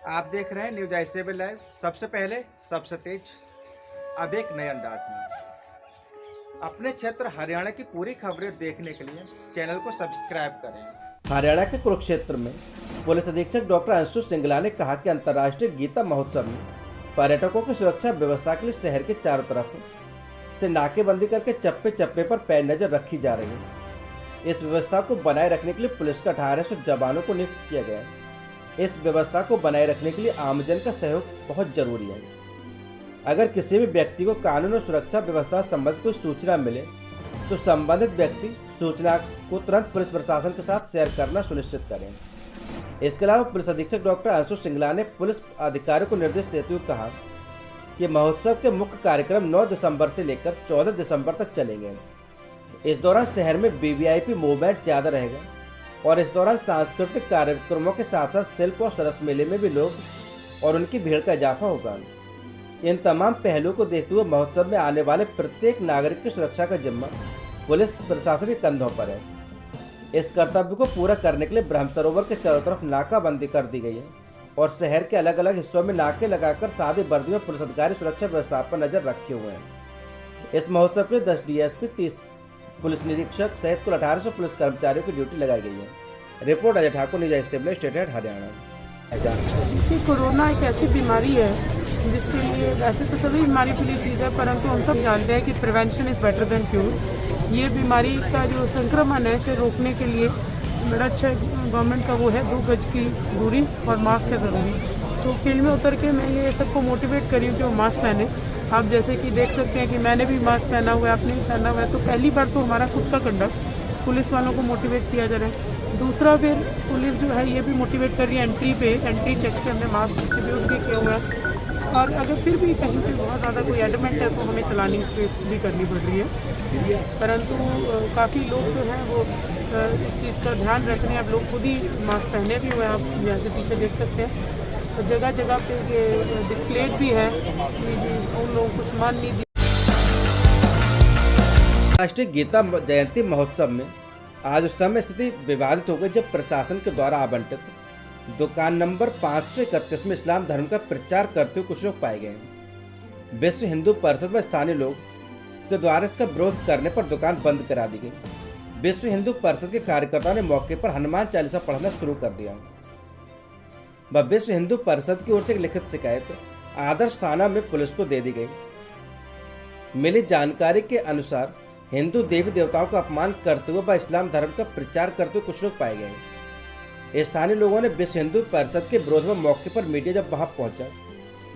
आप देख रहे हैं न्यूज आई7 लाइव। सबसे पहले सबसे तेज, अब एक नए अंदाज में। अपने क्षेत्र हरियाणा की पूरी खबरें देखने के लिए चैनल को सब्सक्राइब करें। हरियाणा के कुरुक्षेत्र में पुलिस अधीक्षक डॉक्टर अंशु सिंगला ने कहा कि अंतर्राष्ट्रीय गीता महोत्सव में पर्यटकों की सुरक्षा व्यवस्था के लिए शहर के चारों तरफ से नाकेबंदी करके चप्पे चप्पे पर पैर नजर रखी जा रही है। इस व्यवस्था को बनाए रखने के लिए पुलिस का 1800 जवानों को नियुक्त किया गया है। इस व्यवस्था को बनाए रखने के लिए आमजन का सहयोग बहुत जरूरी है। अगर किसी भी व्यक्ति को कानून और सुरक्षा व्यवस्था संबंधित कोई सूचना मिले तो संबंधित व्यक्ति सूचना को तुरंत पुलिस प्रशासन के साथ शेयर करना सुनिश्चित करें। इसके अलावा पुलिस अधीक्षक डॉक्टर अंशु सिंगला ने पुलिस अधिकारियों को निर्देश देते हुए कहा कि महोत्सव के मुख्य कार्यक्रम 9 दिसंबर से लेकर 14 दिसंबर तक चलेंगे। इस दौरान शहर में वीवीआईपी मूवमेंट ज्यादा रहेगा और इस दौरान सांस्कृतिक कार्यक्रमों के साथ साथ शिल्प और सरस मेले में भी लोग और उनकी भीड़ का इजाफा होगा। इन तमाम पहलुओं को देखते हुए महोत्सव में आने वाले प्रत्येक नागरिक की सुरक्षा का जिम्मा पुलिस प्रशासन के कंधों पर है। इस कर्तव्य को पूरा करने के लिए ब्रह्म सरोवर के चारों तरफ नाकाबंदी कर दी गई है और शहर के अलग अलग हिस्सों में नाके लगाकर सादी वर्दी में पुलिस अधिकारी सुरक्षा व्यवस्था पर नजर रखे हुए हैं। इस महोत्सव के लिए 10 डीएसपी, 30 पुलिस निरीक्षक सहित कुल 1800 पुलिस कर्मचारियों की ड्यूटी लगाई गई है। रिपोर्ट अजय ठाकुर, न्यूज आई7 स्टेट हेड हरियाणा। कोरोना एक ऐसी बीमारी है जिसके लिए वैसे तो सभी बीमारी के लिए चीज़ है, परंतु हम सब जानते हैं कि prevention is better than cure. ये बीमारी का जो संक्रमण है इसे रोकने के लिए बड़ा अच्छा गवर्नमेंट का वो है 2 गज की दूरी और मास्क है ज़रूरी। तो फील्ड में उतर के मैं ये सबको मोटिवेट करी हूँ कि वो मास्क पहने। आप जैसे कि देख सकते हैं कि मैंने भी मास्क पहना हुआ है, आपने भी पहना हुआ है। तो पहली बार तो हमारा खुद का कंडक्ट पुलिस वालों को मोटिवेट किया जा रहा है। दूसरा फिर पुलिस जो है ये भी मोटिवेट कर रही है, एंट्री चेक पे हमने मास्क डिस्ट्रीब्यूट भी किया हुआ है। और अगर फिर भी कहीं पे बहुत ज़्यादा कोई एडमेंट है तो हमें चलानी भी करनी पड़ रही है। परंतु काफ़ी लोग जो हैं वो इस चीज़ का ध्यान रख रहे हैं। अब लोग खुद ही मास्क पहने भी हुए हैं, आप यहाँ से पीछे देख सकते हैं। तो जगह जगह पे ये डिस्प्ले भी है कि उन लोगों को सामान नहीं दिया। राष्ट्रीय गीता जयंती महोत्सव में आज उस समय स्थिति विवादित हो गई जब प्रशासन के द्वारा आवंटित दुकान नंबर 531 में इस्लाम धर्म का प्रचार करते हुए कुछ लोग पाए गए। विश्व हिंदू परिषद व स्थानीय लोग के द्वारा इसका विरोध करने पर दुकान बंद करा दी गई। विश्व हिंदू परिषद के कार्यकर्ताओं ने मौके पर हनुमान चालीसा पढ़ना शुरू कर दिया। विश्व हिंदू परिषद की ओर से एक लिखित शिकायत आदर्श थाना में पुलिस को दे दी गई। मिली जानकारी के अनुसार हिंदू देवी देवताओं का अपमान करते हुए व इस्लाम धर्म का प्रचार करते हुए कुछ लोग पाए गए। स्थानीय लोगों ने विश्व हिंदू परिषद के विरोध में मौके पर मीडिया जब वहां पहुंचा,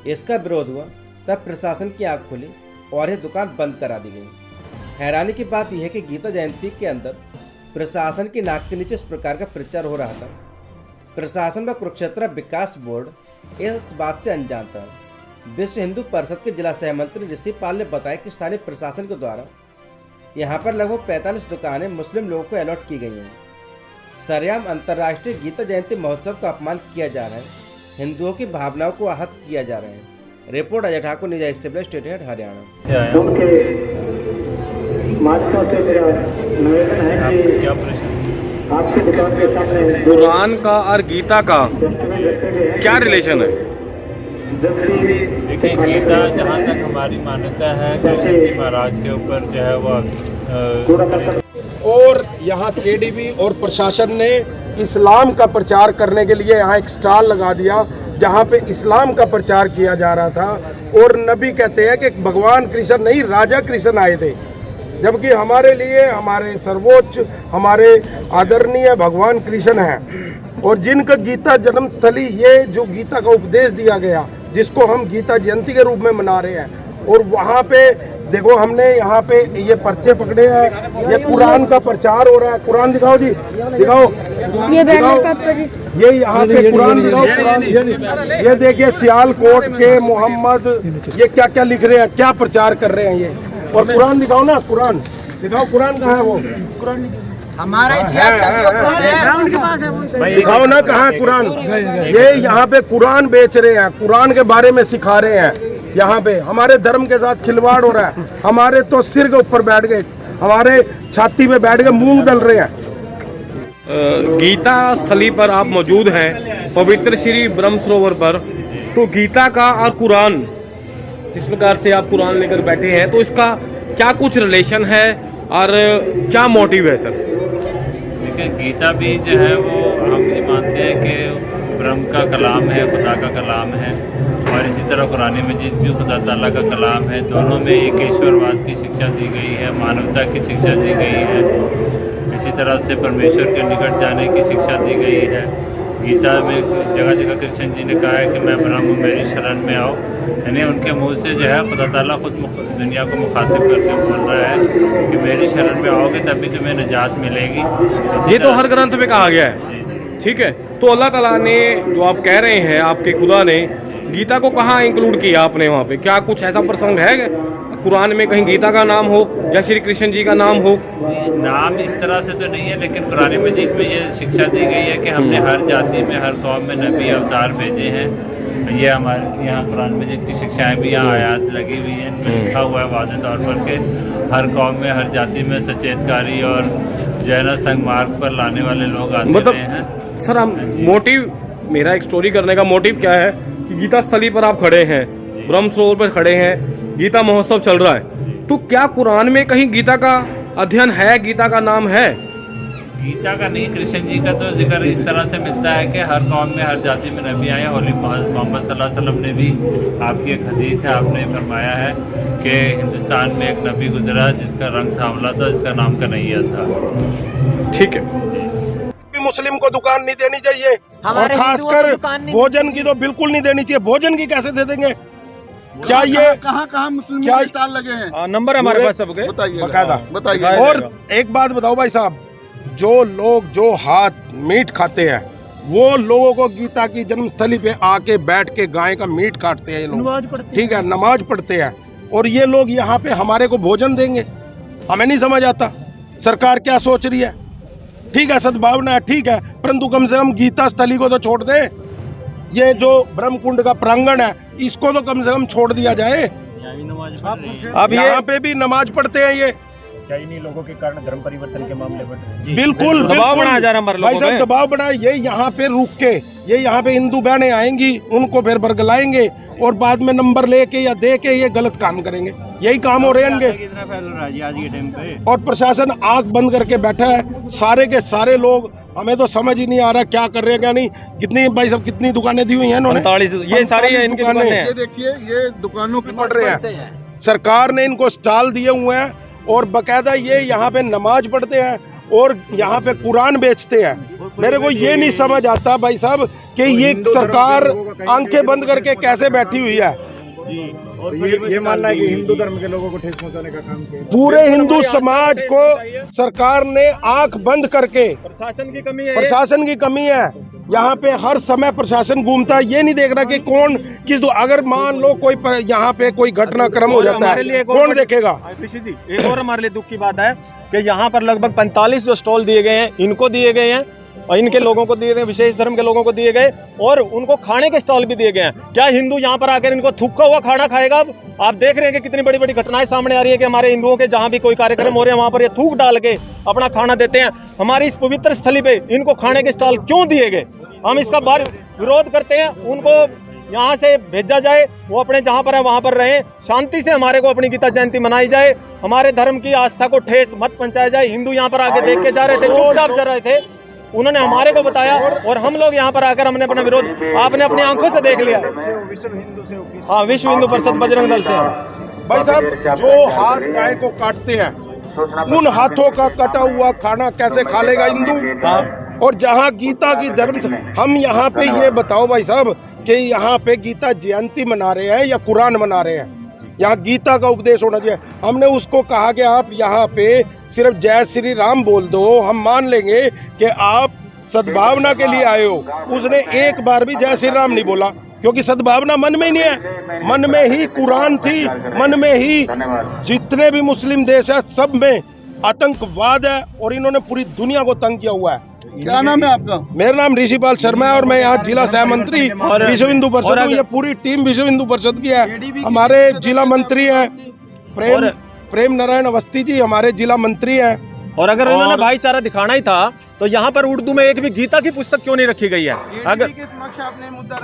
इसका विरोध हुआ, तब प्रशासन की आंख खुली और यह दुकान बंद करा दी गई। हैरानी की बात यह है कि गीता जयंती के अंदर प्रशासन की नाक के नीचे इस प्रकार का प्रचार हो रहा था। प्रशासन व कुरुक्षेत्र विकास बोर्ड इस बात से अनजान था। विश्व हिंदू परिषद के जिला सहमंत्री ऋषि पाल ने बताया कि स्थानीय प्रशासन के द्वारा यहाँ पर लगभग 45 दुकानें मुस्लिम लोगों को अलॉट की गई हैं। सरेआम अंतर्राष्ट्रीय गीता जयंती महोत्सव का अपमान किया जा रहा है, हिंदुओं की भावनाओं को आहत किया जा रहा है। रिपोर्ट अजय ठाकुर, न्यूज आई7 स्टेट हेड हरियाणा। कुरान का और गीता का क्या रिलेशन है? देखिए, गीता जहाँ तक हमारी मान्यता है कृष्ण जी महाराज के ऊपर जो है वो और यहाँ केडीबी और प्रशासन ने इस्लाम का प्रचार करने के लिए यहाँ एक स्टॉल लगा दिया जहाँ पे इस्लाम का प्रचार किया जा रहा था। और नबी कहते हैं कि भगवान कृष्ण नहीं, राजा कृष्ण आए थे, जबकि हमारे लिए हमारे सर्वोच्च, हमारे आदरणीय भगवान कृष्ण हैं। और जिनका गीता जन्मस्थली, ये जो गीता का उपदेश दिया गया जिसको हम गीता जयंती के रूप में मना रहे हैं, और वहाँ पे देखो हमने यहाँ पे ये पर्चे पकड़े हैं, ये कुरान का प्रचार हो रहा है। कुरान दिखाओ जी, दिखाओ, ये यहाँ पे कुरान दिखाओ। कुरान ये देखिए, सियालकोट के मोहम्मद ये क्या क्या लिख रहे हैं, क्या प्रचार कर रहे हैं ये। और कुरान दिखाओ ना, कुरान दिखाओ, कुरान कहाँ है वो? कुरान हमारा दिखाओ ना, कहाँ है कुरान? ये यहाँ पे कुरान बेच रहे हैं, कुरान के बारे में सिखा रहे हैं। यहाँ पे हमारे धर्म के साथ खिलवाड़ हो रहा है। हमारे तो सिर के ऊपर बैठ गए, हमारे छाती पे बैठ गए, मूंग दल रहे हैं। गीता स्थली पर आप मौजूद हैं, पवित्र श्री ब्रह्म सरोवर पर। तो गीता का और कुरान, जिस प्रकार से आप कुरान लेकर बैठे हैं, तो इसका क्या कुछ रिलेशन है और क्या मोटिव है सर? देखिए, गीता भी जो है वो हम ये मानते हैं कि ब्रह्म का कलाम है, खुदा का कलाम है, और इसी तरह कुरान मजीद भी खुदा ताला का कलाम है। दोनों में एक ईश्वरवाद की शिक्षा दी गई है, मानवता की शिक्षा दी गई है, इसी तरह से परमेश्वर के निकट जाने की शिक्षा दी गई है। गीता में जगह जगह कृष्ण जी ने कहा है कि मैं ब्रह्म हूँ, मेरी शरण में आओ। यानी उनके मुंह से जो है खुदा ताला खुद दुनिया को मुखातिब करके बोल रहा है कि मेरी शरण में आओगे तभी तुम्हें निजात मिलेगी। ये तो हर ग्रंथ में कहा गया है, ठीक है। तो अल्लाह ताला ने, जो आप कह रहे हैं, आपके खुदा ने गीता को कहाँ इंक्लूड किया आपने? वहाँ पे क्या कुछ ऐसा प्रसंग है कुरान में कहीं गीता का नाम हो या श्री कृष्ण जी का नाम हो? नाम इस तरह से तो नहीं है, लेकिन कुरान मजीद में ये शिक्षा दी गई है कि हमने हर जाति में, हर कौम में नबी अवतार भेजे हैं। ये हमारे यहाँ कुरान मजीद की शिक्षाएं भी यहाँ आयात लगी हुई हैं, इनमें लिखा हुआ है वाज़ेह तौर पर कि हर कौम में, हर जाति में सचेतकारी और जो है ना संग मार्ग पर लाने वाले लोग आते रहे हैं। सर, हम मोटिव, मेरा एक स्टोरी करने का मोटिव क्या है कि गीता स्थली पर आप खड़े हैं, ब्रह्म सरोवर पर खड़े हैं, गीता महोत्सव चल रहा है, तो क्या कुरान में कहीं गीता का अध्ययन है, गीता का नाम है? गीता का नहीं, कृष्ण जी का तो जिक्र इस तरह से मिलता है कि हर कौम में, हर जाति में नबी आए। होली मोहम्मद सल्लल्लाहु अलैहि वसल्लम ने भी, आपकी एक हदीस है, आपने फरमाया है कि हिंदुस्तान में एक नबी गुजरा जिसका रंग सांवला था, जिसका नाम कन्हैया था। ठीक है। मुस्लिम को दुकान नहीं देनी चाहिए, और खासकर भोजन की तो बिल्कुल नहीं देनी चाहिए। भोजन की कैसे दे देंगे? क्या ये कहाँ मुस्लिम क्या स्टॉल लगे हैं? नंबर है हमारे पास सबके, बताइए। और एक बात बताओ भाई साहब, जो लोग जो हाथ मीट खाते हैं, वो लोगों को गीता की जन्मस्थली पे आके बैठ के गाय का मीट काटते हैं ये लोग, ठीक है, नमाज पढ़ते हैं, और ये लोग यहाँ पे हमारे को भोजन देंगे? हमें नहीं समझ आता सरकार क्या सोच रही है। ठीक है, सद्भावना है, ठीक है, परंतु कम से कम गीता स्थली को तो छोड़ दे। ये जो ब्रह्मकुंड का प्रांगण है, इसको तो कम से कम छोड़ दिया जाए। अब यहाँ पे भी नमाज पढ़ते हैं ये चाइनी लोगों के कारण धर्म परिवर्तन के मामले पर बिल्कुल दबाव बनाया जा रहा है भाई साहब, दबाव बना। ये यहाँ पे रुक के, ये यहाँ पे हिंदू बहनें आएंगी, उनको फिर बरगलाएंगे और बाद में नंबर लेके या दे के ये गलत काम करेंगे। यही काम हो रहे हैं इनके। आज के टाइम पे और प्रशासन आंख बंद करके बैठा है, सारे के सारे लोग। हमें तो समझ ही नहीं आ रहा क्या कर रहे हैं क्या नहीं। कितनी भाई साहब, कितनी दुकानें दी हुई हैं इन्होंने? 45, ये सारी है इनकी दुकानें। ये देखिए, ये दुकानों की पड़ रहे हैं। सरकार ने इनको स्टॉल दिए हुए हैं और बकायदा ये यहाँ पे नमाज पढ़ते हैं और यहाँ पे कुरान बेचते हैं। मेरे को ये नहीं समझ आता भाई साहब कि ये सरकार आंखें बंद करके कैसे बैठी हुई है। और ये मानना है कि हिंदू धर्म के लोगों को ठेस पहुंचाने का काम किया। पूरे हिंदू समाज को सरकार ने आंख बंद करके, प्रशासन की कमी है, प्रशासन की कमी है। यहाँ पे हर समय प्रशासन घूमता है, ये नहीं देख रहा कि कौन किस। अगर मान लो कोई यहाँ पे कोई घटनाक्रम हो जाता है, कौन देखेगा? एक और हमारे लिए दुख की बात है कि यहाँ पर लगभग 45 जो स्टॉल दिए गए हैं, इनको दिए गए हैं और इनके लोगों को दिए गए, विशेष धर्म के लोगों को दिए गए, और उनको खाने के स्टॉल भी दिए गए हैं। क्या हिंदू यहाँ पर आकर इनको थूका हुआ खाना खाएगा? अब आप देख रहे हैं कि कितनी बड़ी बड़ी घटनाएं सामने आ रही है कि हमारे हिंदुओं के जहाँ भी कोई कार्यक्रम हो रहे हैं वहाँ पर ये थूक डाल के अपना खाना देते हैं। हमारी इस पवित्र स्थली पे इनको खाने के स्टॉल क्यों दिए गए? हम इसका बार विरोध करते हैं। उनको यहाँ से भेजा जाए, वो अपने जहाँ पर है वहाँ पर रहें, शांति से हमारे को अपनी गीता जयंती मनाई जाए, हमारे धर्म की आस्था को ठेस मत पहुंचाया जाए। हिंदू यहाँ पर आके देख के जा रहे थे, चुपचाप जा रहे थे, उन्होंने हमारे को बताया और हम लोग यहाँ पर आकर हमने अपना विरोध आपने अपनी आंखों से देख लिया। हाँ, विश्व हिंदू परिषद बजरंग दल से। भाई साहब, जो हाथ गाय को काटते हैं, उन हाथों का कटा हुआ खाना कैसे खा लेगा हिंदू? और जहाँ गीता की जन्म, हम यहाँ पे ये बताओ भाई साहब कि यहाँ पे गीता जयंती मना रहे हैं या कुरान मना रहे हैं? यहाँ गीता का उपदेश होना चाहिए। हमने उसको कहा कि आप यहाँ पे सिर्फ जय श्री राम बोल दो, हम मान लेंगे कि आप सद्भावना के लिए आए हो। उसने एक बार भी जय श्री राम नहीं बोला, क्योंकि सद्भावना मन में ही नहीं है। मन में ही कुरान थी, मन में ही जितने भी मुस्लिम देश है सब में आतंकवाद है और इन्होंने पूरी दुनिया को तंग किया हुआ है। क्या नाम है आपका? मेरा नाम ऋषिपाल शर्मा है और मैं यहाँ जिला सह मंत्री विश्व हिंदू परिषद हूँ। ये पूरी टीम विश्व हिंदू परिषद की है। हमारे जिला मंत्री हैं प्रेम नारायण अवस्थी जी, हमारे जिला मंत्री हैं। और अगर इन्होंने और- भाईचारा दिखाना ही था तो यहाँ पर उर्दू में एक भी गीता की पुस्तक क्यों नहीं रखी गई है? अगर के समक्ष आपने मुद्दा